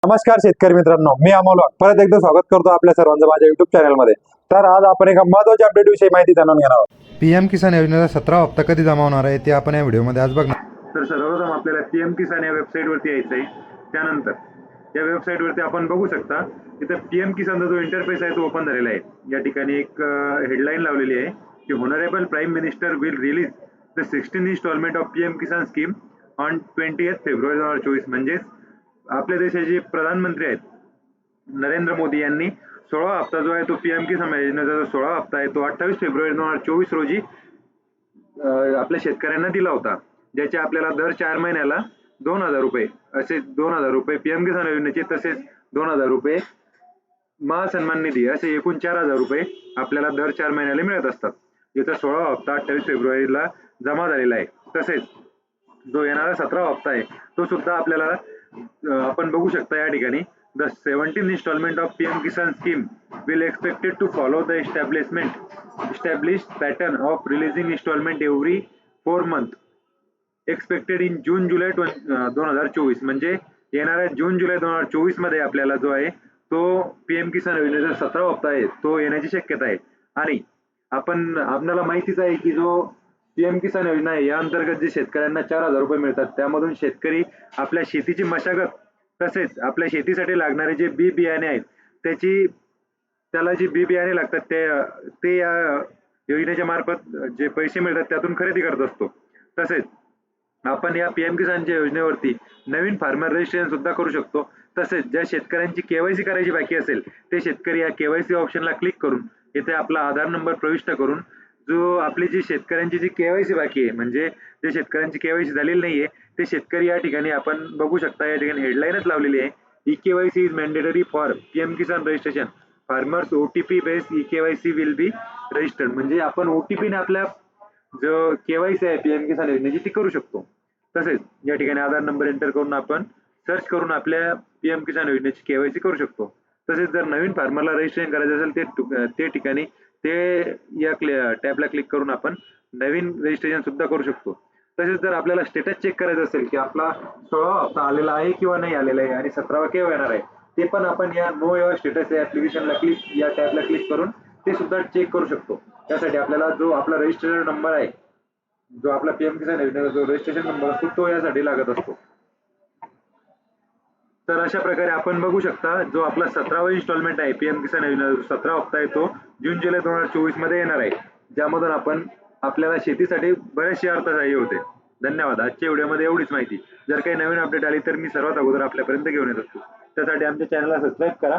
नमस्कार शेतकरी मित्रांनो, मी अमोल वाघ परत एकदा स्वागत करतो आपल्या सर्वांचं माझ्या युट्यूब चॅनलमध्ये। तर आज आपण एका महत्त्वाच्या अपडेट विषयी माहिती जाणून घेणार आहोत। पीएम किसान योजनेचा 17वा हप्ता कधी जमा होणार आहे ते आपण या व्हिडिओमध्ये आज बघणार। तर सर्वप्रथम आपल्याला पीएम किसान या वेबसाईटवरती यायचं आहे। त्यानंतर या वेबसाईटवरती आपण बघू शकता इथं पीएम किसानचा जो इंटरफेस आहे तो ओपन झालेला आहे। या ठिकाणी एक हेडलाईन लावलेली आहे की honourable prime minister will release the 16th instalment of PM Kisan scheme on 20th फेब्रुवारी 2024। म्हणजेच आपल्या देशाचे प्रधानमंत्री आहेत नरेंद्र मोदी यांनी 16वा हप्ता जो आहे तो पीएम किसान योजनेचा जो 16वा हप्ता आहे तो 28 फेब्रुवारी 2024 रोजी आपल्या शेतकऱ्यांना दिला होता, ज्याचे आपल्याला दर 4 महिन्याला 2000 रुपये असे 2000 रुपये पीएम किसान योजनेचे, तसेच 2000 रुपये महासन्मान निधी असे एकूण 4000 रुपये आपल्याला दर 4 महिन्याला मिळत असतात। याचा 16वा हप्ता 28 फेब्रुवारीला जमा झालेला आहे। तसेच जो येणारा 17वा हप्ता आहे तो सुद्धा आपल्याला आपण बघू शकता या ठिकाणी the 17th installment of PM Kisan scheme will expected to follow the established pattern of releasing installment every 4 month expected in जून जुलै 2024। म्हणजे येणाऱ्या जून जुलै 2024 मध्ये आपल्याला जो आहे तो पीएम किसान योजनेचा 17वा हप्ता आहे तो येण्याची शक्यता आहे। आणि आपल्याला माहितीच आहे की जो पीएम किसान योजना आहे या अंतर्गत जे शेतकऱ्यांना 4000 रुपये मिळतात, त्यामधून शेतकरी आपल्या शेतीची मशागत तसेच आपल्या शेतीसाठी लागणारे जे बी बियाणे आहेत त्याला जे बी बियाणे लागतात ते या योजनेच्या मार्फत जे पैसे मिळतात त्यातून खरेदी करत असतो। तसेच आपण या पीएम किसानच्या योजनेवरती नवीन फार्मर रजिस्ट्रेशन सुद्धा करू शकतो। तसेच ज्या शेतकऱ्यांची केवायसी करायची बाकी असेल ते शेतकरी या केवायसी ऑप्शनला क्लिक करून इथे आपला आधार नंबर प्रविष्ट करून जो आपली जी शेतकऱ्यांची जी केवायसी बाकी आहे, म्हणजे जे शेतकऱ्यांची केवायसी झालेली नाहीये ते शेतकरी या ठिकाणी आपण बघू शकता या ठिकाणी हेडलाईनच लावलेली आहे, e KYC is mandatory for PM Kisan registration farmers OTP based e KYC will be registered. म्हणजे आपण ओटीपी ने आपल्या जो केवायसी आहे पीएम किसान योजनेची ती करू शकतो। तसेच या ठिकाणी आधार नंबर एंटर करून आपण सर्च करून आपल्या पीएम किसान योजनेची केवायसी करू शकतो। तसेच जर नवीन फार्मरला रजिस्ट्रेशन करायचं असेल ते ठिकाणी ते या टॅबला क्लिक करून आपण नवीन रजिस्ट्रेशन सुद्धा करू शकतो। तसेच जर आपल्याला स्टेटस चेक करायचं असेल की आपला 16वा हप्ता आलेला आहे किंवा नाही आलेला आहे आणि 17वा केव्हा येणार आहे ते पण आपण या नो युअर स्टेटस या ऍप्लिकेशनला या टॅबला क्लिक करून ते सुद्धा चेक करू शकतो। त्यासाठी आपल्याला जो आपला रजिस्ट्रेशन नंबर आहे, जो आपला पीएम किसान योजनेचा जो रजिस्ट्रेशन नंबर असतो तो यासाठी लागत असतो। तर अशा प्रकारे आपण बघू शकता जो आपला 17वा इन्स्टॉलमेंट आहे पीएम किसान योजनेचा 17वा हप्ता आहे तो जून जुलै 2024 मध्ये येणार आहे, ज्यामधून आपल्याला शेतीसाठी बरेचसे अर्थसहाय्य होते। धन्यवाद। आजच्या व्हिडिओमध्ये एवढीच माहिती। जर काही नवीन अपडेट आली तर मी सर्वात अगोदर आपल्यापर्यंत घेऊन येत असतो, त्यासाठी आमच्या चॅनलला सबस्क्राईब करा।